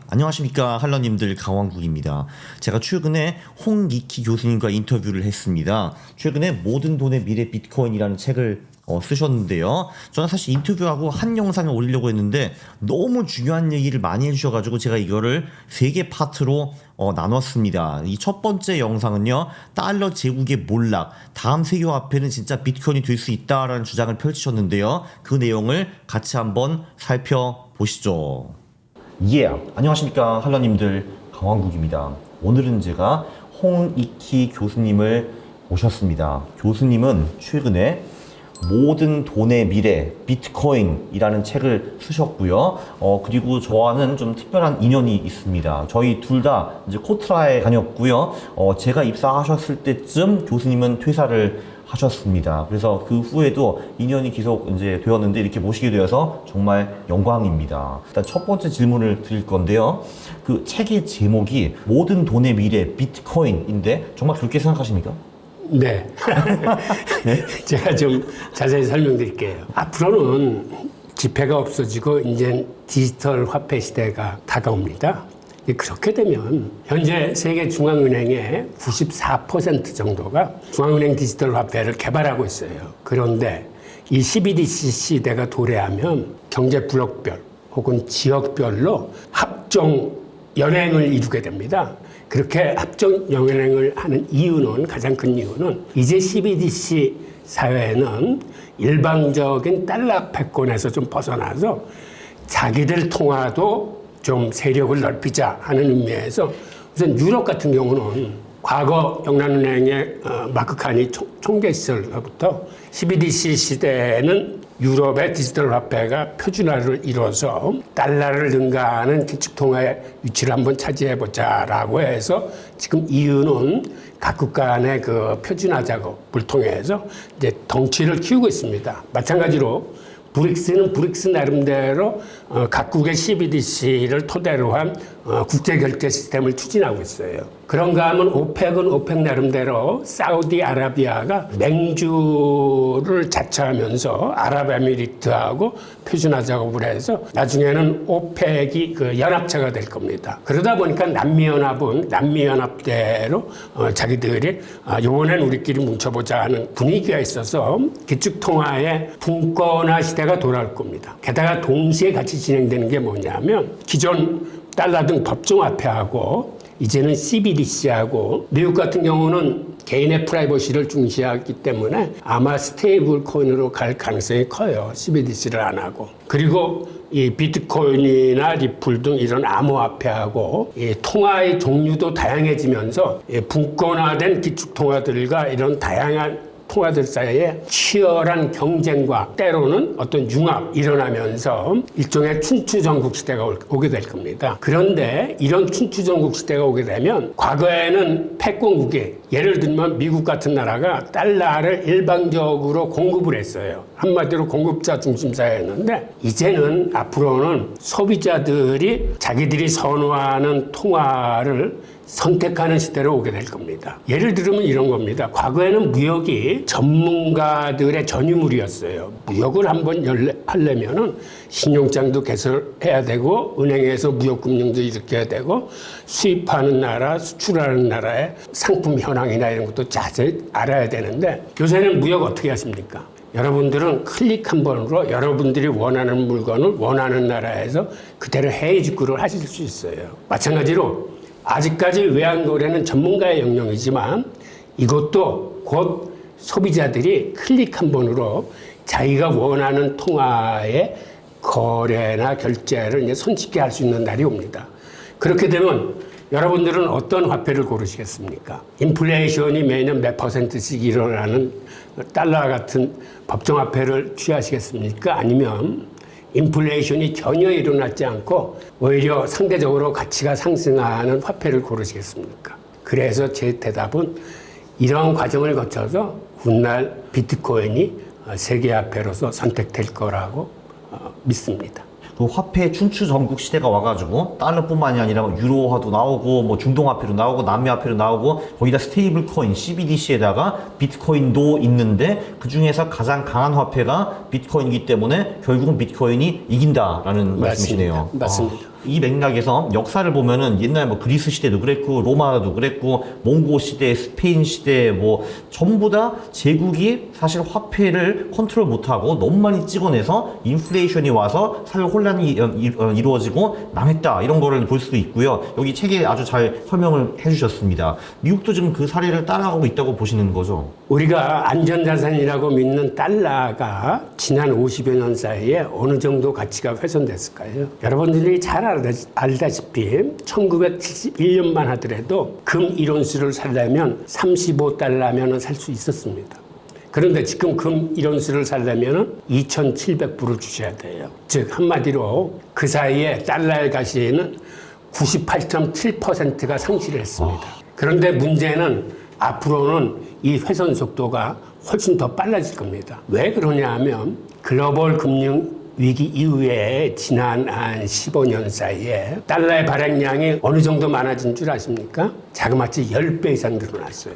안녕하십니까 할러님들, 강왕국입니다. 제가 최근에 홍익희 교수님과 인터뷰를 했습니다. 최근에 모든 돈의 미래 비트코인이라는 책을 쓰셨는데요. 저는 사실 인터뷰하고 한 영상을 올리려고 했는데 너무 중요한 얘기를 많이 해주셔가지고 제가 이거를 3개 파트로 나눴습니다. 이 첫 번째 영상은요, 달러 제국의 몰락, 다음 세계화폐는 진짜 비트코인이 될 수 있다라는 주장을 펼치셨는데요. 그 내용을 같이 한번 살펴보시죠. 안녕하십니까 할러님들, 강왕국입니다. 오늘은 제가 홍익희 교수님을 모셨습니다. 교수님은 최근에 모든 돈의 미래 비트코인이라는 책을 쓰셨고요. 그리고 저와는 좀 특별한 인연이 있습니다. 저희 둘 다 이제 코트라에 다녔고요. 제가 입사하셨을 때쯤 교수님은 퇴사를 하셨습니다. 그래서 그 후에도 인연이 계속 이제 되었는데 이렇게 모시게 되어서 정말 영광입니다. 일단 첫 번째 질문을 드릴 건데요. 그 책의 제목이 모든 돈의 미래 비트코인인데 정말 그렇게 생각하십니까? 네. 네? 제가 좀 자세히 설명드릴게요. 앞으로는 지폐가 없어지고 이제 디지털 화폐 시대가 다가옵니다. 그렇게 되면 현재 세계 중앙은행의 94% 정도가 중앙은행 디지털 화폐를 개발하고 있어요. 그런데 이 CBDC 시대가 도래하면 경제 블록별 혹은 지역별로 합종 연행을 이루게 됩니다. 그렇게 합종 연행을 하는 이유는, 가장 큰 이유는 이제 CBDC 사회는 일방적인 달러 패권에서 좀 벗어나서 자기들 통화도 좀 세력을 넓히자 하는 의미에서, 우선 유럽 같은 경우는 과거 영란은행의 마크 칸이 총재 시절부터 CBDC 시대에는 유럽의 디지털 화폐가 표준화를 이뤄서 달러를 능가하는 기축통화의 위치를 한번 차지해보자라고 해서 지금 EU는 각국 간의 그 표준화 작업을 통해서 이제 덩치를 키우고 있습니다. 마찬가지로 브릭스는 브릭스 나름대로 각국의 CBDC를 토대로 한 국제결제 시스템을 추진하고 있어요. 그런가 하면 오펙은 오펙 나름대로 사우디아라비아가 맹주를 자처하면서 아랍에미리트하고 표준화 작업을 해서 나중에는 오펙이 그 연합체가 될 겁니다. 그러다 보니까 남미연합은 남미연합대로 자기들이 이번엔 우리끼리 뭉쳐보자 하는 분위기가 있어서 기축통화의 분권화 시대가 돌아올 겁니다. 게다가 동시에 같이 진행되는 게 뭐냐면 기존 달러 등 법정화폐하고 이제는 CBDC하고 미국 같은 경우는 개인의 프라이버시를 중시하기 때문에 아마 스테이블 코인으로 갈 가능성이 커요. CBDC를 안 하고. 그리고 이 비트코인이나 리플 등 이런 암호화폐하고 이 통화의 종류도 다양해지면서 분권화된 기축통화들과 이런 다양한 통화들 사이에 치열한 경쟁과 때로는 어떤 융합 일어나면서 일종의 춘추전국 시대가 오게 될 겁니다. 그런데 이런 춘추전국 시대가 오게 되면 과거에는 패권국이, 예를 들면 미국 같은 나라가 달러를 일방적으로 공급을 했어요. 한마디로 공급자 중심 사회였는데 이제는 앞으로는 소비자들이 자기들이 선호하는 통화를 선택하는 시대로 오게 될 겁니다. 예를 들면 이런 겁니다. 과거에는 무역이 전문가들의 전유물이었어요. 무역을 한번 하려면은 신용장도 개설해야 되고 은행에서 무역금융도 일으켜야 되고 수입하는 나라, 수출하는 나라의 상품 현황이나 이런 것도 자세히 알아야 되는데 요새는 무역 어떻게 하십니까? 여러분들은 클릭 한 번으로 여러분들이 원하는 물건을 원하는 나라에서 그대로 해외 직구를 하실 수 있어요. 마찬가지로 아직까지 외환거래는 전문가의 영역이지만 이것도 곧 소비자들이 클릭 한 번으로 자기가 원하는 통화의 거래나 결제를 이제 손쉽게 할 수 있는 날이 옵니다. 그렇게 되면 여러분들은 어떤 화폐를 고르시겠습니까? 인플레이션이 매년 몇 %씩 일어나는 달러 같은 법정화폐를 취하시겠습니까? 아니면 인플레이션이 전혀 일어나지 않고 오히려 상대적으로 가치가 상승하는 화폐를 고르시겠습니까? 그래서 제 대답은 이런 과정을 거쳐서 훗날 비트코인이 세계화폐로서 선택될 거라고 믿습니다. 그 화폐 춘추 전국 시대가 와가지고 달러뿐만이 아니라 유로화도 나오고 뭐 중동화폐로 나오고 남미화폐로 나오고 거기다 스테이블 코인 CBDC에다가 비트코인도 있는데 그 중에서 가장 강한 화폐가 비트코인이기 때문에 결국은 비트코인이 이긴다라는 말씀이시네요. 맞습니다. 이 맥락에서 역사를 보면은 옛날 뭐 그리스 시대도 그랬고 로마도 그랬고 몽고 시대, 스페인 시대 뭐 전부 다 제국이 사실 화폐를 컨트롤 못하고 너무 많이 찍어내서 인플레이션이 와서 사회 혼란이 이루어지고 망했다 이런 거를 볼 수 있고요. 여기 책에 아주 잘 설명을 해주셨습니다. 미국도 지금 그 사례를 따라가고 있다고 보시는 거죠? 우리가 안전자산이라고 믿는 달러가 지난 50여 년 사이에 어느 정도 가치가 훼손됐을까요? 여러분들이 잘 알다시피 1971년만 하더라도 금 1온스를 살려면 35달러면 살 수 있었습니다. 그런데 지금 금 1온스를 살려면 2,700불을 주셔야 돼요. 즉 한마디로 그 사이에 달러의 가치는 98.7%가 상실을 했습니다. 그런데 문제는 앞으로는 이 훼손 속도가 훨씬 더 빨라질 겁니다. 왜 그러냐 하면 글로벌 금융 위기 이후에 지난 한 15년 사이에 달러의 발행량이 어느 정도 많아진 줄 아십니까? 자그마치 10배 이상 늘어났어요.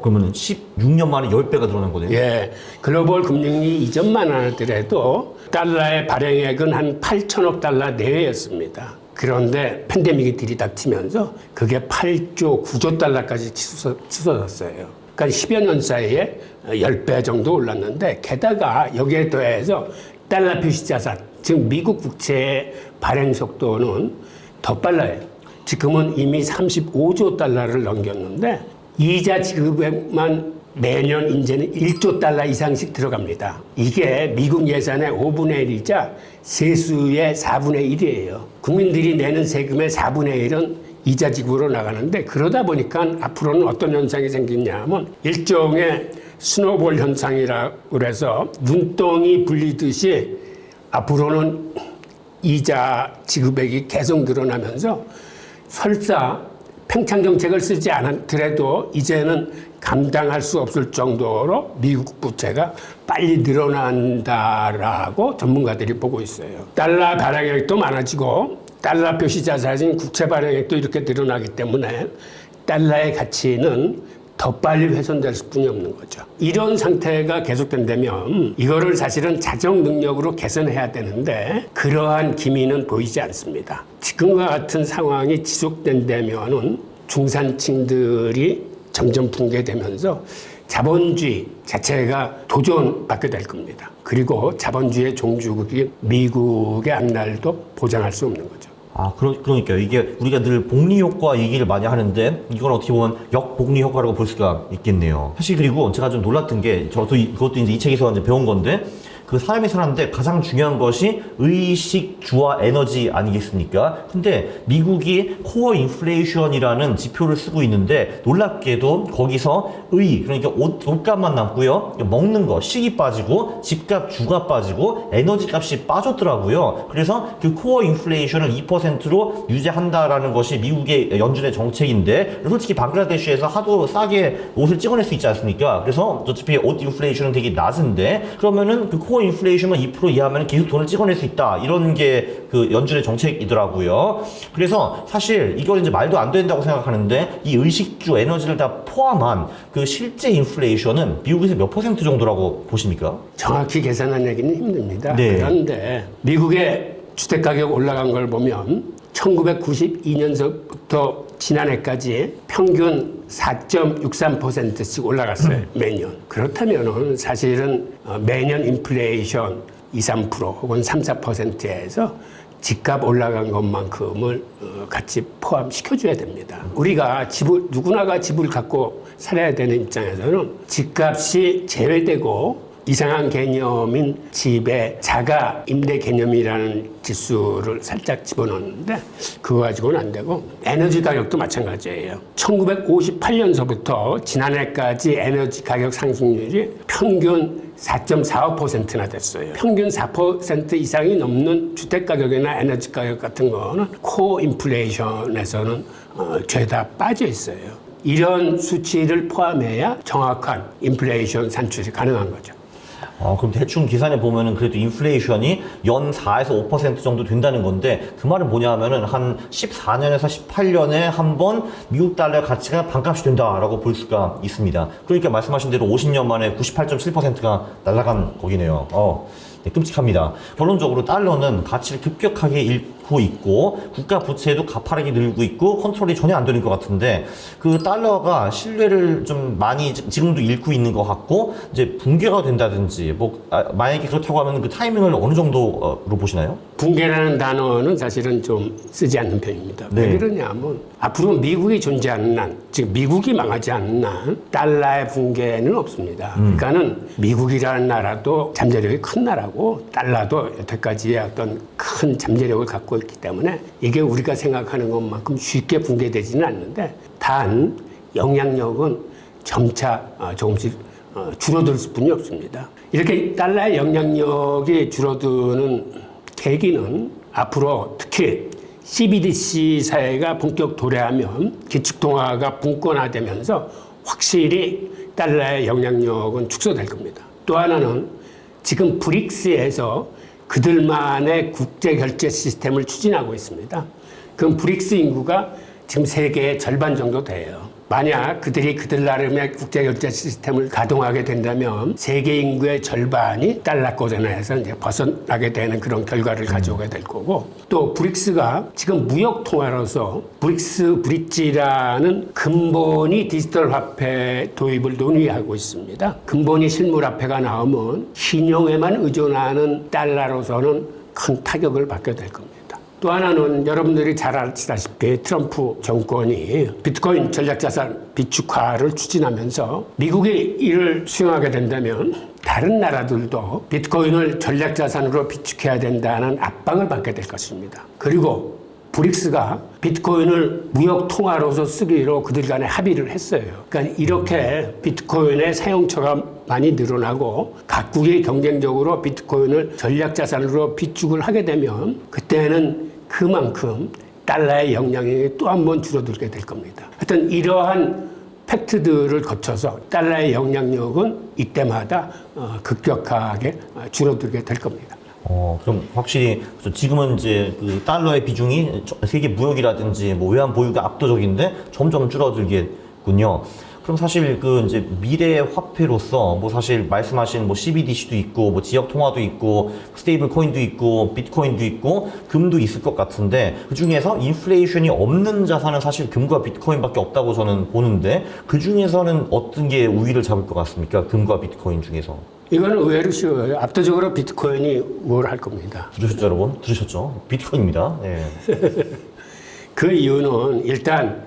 그러면 16년 만에 10배가 늘어난 거네요? 예. 글로벌 금융위기 이전만 하더라도 달러의 발행액은 한 8천억 달러 내외였습니다. 그런데 팬데믹이 들이닥치면서 그게 8조, 9조 달러까지 치솟았어요. 그러니까 10여 년 사이에 10배 정도 올랐는데 게다가 여기에 더해서 달러 표시 자산, 즉 미국 국채의 발행 속도는 더 빨라요. 지금은 이미 35조 달러를 넘겼는데 이자 지급액만 매년 이제는 1조 달러 이상씩 들어갑니다. 이게 미국 예산의 5분의 1이자 세수의 4분의 1이에요. 국민들이 내는 세금의 4분의 1은 이자 지급으로 나가는데 그러다 보니까 앞으로는 어떤 현상이 생기냐 하면 일종의 스노볼 현상이라고 해서 눈덩이 불리듯이 앞으로는 이자 지급액이 계속 늘어나면서 설사 팽창 정책을 쓰지 않더라도 이제는 감당할 수 없을 정도로 미국 부채가 빨리 늘어난다라고 전문가들이 보고 있어요. 달러 발행액도 많아지고 달러 표시 자산인 국채 발행액도 이렇게 늘어나기 때문에 달러의 가치는 더 빨리 훼손될 수뿐이 없는 거죠. 이런 상태가 계속된다면 이거를 사실은 자정 능력으로 개선해야 되는데 그러한 기미는 보이지 않습니다. 지금과 같은 상황이 지속된다면은 중산층들이 점점 붕괴되면서 자본주의 자체가 도전받게 될 겁니다. 그리고 자본주의의 종주국이 미국의 앞날도 보장할 수 없는 거죠. 그러니까요. 이게 우리가 늘 복리 효과 얘기를 많이 하는데 이건 어떻게 보면 역복리 효과라고 볼 수가 있겠네요. 사실 그리고 제가 좀 놀랐던 게 저도 그것도 이제 이 책에서 이제 배운 건데 그 사람이 사는데 가장 중요한 것이 의식, 주와 에너지 아니겠습니까? 근데 미국이 코어 인플레이션이라는 지표를 쓰고 있는데 놀랍게도 거기서 그러니까 옷값만 남고요. 먹는 거, 식이 빠지고 집값, 주가 빠지고 에너지 값이 빠졌더라고요. 그래서 그 코어 인플레이션을 2%로 유지한다라는 것이 미국의 연준의 정책인데 솔직히 방글라데시에서 하도 싸게 옷을 찍어낼 수 있지 않습니까? 그래서 어차피 옷 인플레이션은 되게 낮은데 그러면은 그 코어 인플레이션만 2% 이하면 계속 돈을 찍어낼 수 있다. 이런 게 그 연준의 정책이더라고요. 그래서 사실 이건 이제 말도 안 된다고 생각하는데 이 의식주, 에너지를 다 포함한 그 실제 인플레이션은 미국에서 몇 % 정도라고 보십니까? 정확히 계산하기는 힘듭니다. 네. 그런데 미국의 주택가격 올라간 걸 보면 1992년서부터 지난해까지 평균 4.63%씩 올라갔어요. 매년. 그렇다면 사실은 매년 인플레이션 2, 3% 혹은 3, 4%에서 집값 올라간 것만큼을 같이 포함시켜줘야 됩니다. 우리가 누구나가 집을 갖고 살아야 되는 입장에서는 집값이 제외되고 이상한 개념인 집의 자가 임대 개념이라는 지수를 살짝 집어넣는데 그거 가지고는 안 되고 에너지 가격도 마찬가지예요. 1958년서부터 지난해까지 에너지 가격 상승률이 평균 4.45%나 됐어요. 평균 4% 이상이 넘는 주택 가격이나 에너지 가격 같은 거는 코어 인플레이션에서는 죄다 빠져 있어요. 이런 수치를 포함해야 정확한 인플레이션 산출이 가능한 거죠. 그럼 대충 계산해 보면은 그래도 인플레이션이 연 4에서 5% 정도 된다는 건데 그 말은 뭐냐 하면은 한 14년에서 18년에 한 번 미국 달러의 가치가 반값이 된다라고 볼 수가 있습니다. 그러니까 말씀하신 대로 50년 만에 98.7%가 날아간 거기네요. 네, 끔찍합니다. 결론적으로 달러는 가치를 급격하게 잃고 있고 국가 부채도 가파르게 늘고 있고 컨트롤이 전혀 안 되는 것 같은데 그 달러가 신뢰를 좀 많이 지금도 잃고 있는 것 같고 이제 붕괴가 된다든지 만약에 그렇다고 하면 그 타이밍을 어느 정도로 보시나요? 붕괴라는 단어는 사실은 좀 쓰지 않는 편입니다. 네. 왜 그러냐면 앞으로 미국이 존재하는 한, 즉 미국이 망하지 않는 한 달러의 붕괴는 없습니다. 그러니까는 미국이라는 나라도 잠재력이 큰 나라고 달러도 여태까지의 어떤 큰 잠재력을 갖고 있기 때문에 이게 우리가 생각하는 것만큼 쉽게 붕괴되지는 않는데 단 영향력은 점차 조금씩 줄어들 수뿐이 없습니다. 이렇게 달러의 영향력이 줄어드는 계기는 앞으로 특히 CBDC 사회가 본격 도래하면 기축통화가 분권화되면서 확실히 달러의 영향력은 축소될 겁니다. 또 하나는 지금 브릭스에서 그들만의 국제결제 시스템을 추진하고 있습니다. 그럼 브릭스 인구가 지금 세계의 절반 정도 돼요. 만약 그들이 그들 나름의 국제결제 시스템을 가동하게 된다면 세계 인구의 절반이 달러 고전에서 이제 벗어나게 되는 그런 결과를 가져오게 될 거고 또 브릭스가 지금 무역 통화로서 브릭스 브릿지라는 근본이 디지털 화폐 도입을 논의하고 있습니다. 근본이 실물 화폐가 나오면 신용에만 의존하는 달러로서는 큰 타격을 받게 될 겁니다. 또 하나는 여러분들이 잘 아시다시피 트럼프 정권이 비트코인 전략자산 비축화를 추진하면서 미국이 이를 수용하게 된다면 다른 나라들도 비트코인을 전략자산으로 비축해야 된다는 압박을 받게 될 것입니다. 그리고 브릭스가 비트코인을 무역 통화로서 쓰기로 그들 간에 합의를 했어요. 그러니까 이렇게 비트코인의 사용처가 많이 늘어나고 각국이 경쟁적으로 비트코인을 전략자산으로 비축을 하게 되면 그때는 그만큼 달러의 영향력이 또 한 번 줄어들게 될 겁니다. 하여튼 이러한 팩트들을 거쳐서 달러의 영향력은 이때마다 급격하게 줄어들게 될 겁니다. 그럼 확실히 지금은 이제 그 달러의 비중이 세계 무역이라든지 외환 보유가 압도적인데 점점 줄어들겠군요. 그럼 사실 그 이제 미래 화폐로서 사실 말씀하신 CBDC도 있고 지역 통화도 있고 스테이블 코인도 있고 비트코인도 있고 금도 있을 것 같은데 그 중에서 인플레이션이 없는 자산은 사실 금과 비트코인밖에 없다고 저는 보는데 그 중에서는 어떤 게 우위를 잡을 것 같습니까? 금과 비트코인 중에서. 이거는 의외로 쉬워요. 압도적으로 비트코인이 우월할 겁니다. 들으셨죠, 여러분? 들으셨죠? 비트코인입니다. 네. 그 이유는 일단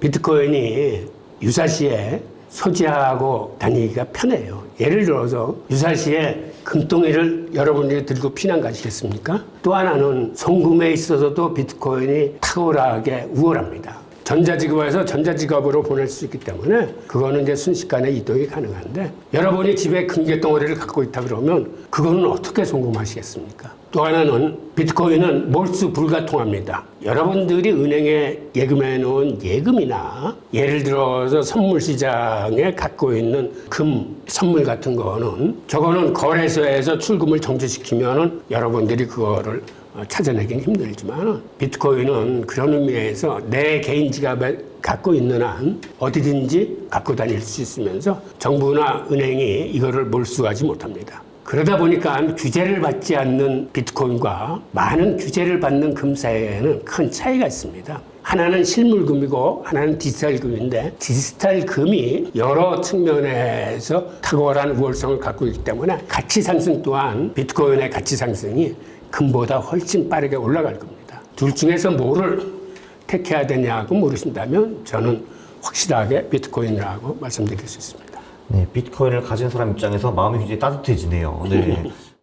비트코인이 유사시에 소지하고 다니기가 편해요. 예를 들어서 유사시에 금덩이를 여러분들이 들고 피난 가시겠습니까? 또 하나는 송금에 있어서도 비트코인이 탁월하게 우월합니다. 전자지급에서 전자지갑으로 보낼 수 있기 때문에 그거는 이제 순식간에 이동이 가능한데 여러분이 집에 금괴덩어리를 갖고 있다 그러면 그거는 어떻게 송금하시겠습니까? 또 하나는 비트코인은 몰수 불가통합니다. 여러분들이 은행에 예금해 놓은 예금이나 예를 들어서 선물 시장에 갖고 있는 금 선물 같은 거는 저거는 거래소에서 출금을 정지시키면은 여러분들이 그거를 찾아내긴 힘들지만 비트코인은 그런 의미에서 내 개인 지갑에 갖고 있는 한 어디든지 갖고 다닐 수 있으면서 정부나 은행이 이거를 몰수하지 못합니다. 그러다 보니까 규제를 받지 않는 비트코인과 많은 규제를 받는 금 사이에는 큰 차이가 있습니다. 하나는 실물금이고 하나는 디지털금인데 디지털금이 여러 측면에서 탁월한 우월성을 갖고 있기 때문에 가치 상승 또한 비트코인의 가치 상승이 금보다 훨씬 빠르게 올라갈 겁니다. 둘 중에서 뭐를 택해야 되냐고 물으신다면 저는 확실하게 비트코인이라고 말씀드릴 수 있습니다. 네, 비트코인을 가진 사람 입장에서 마음이 굉장히 따뜻해지네요. 네.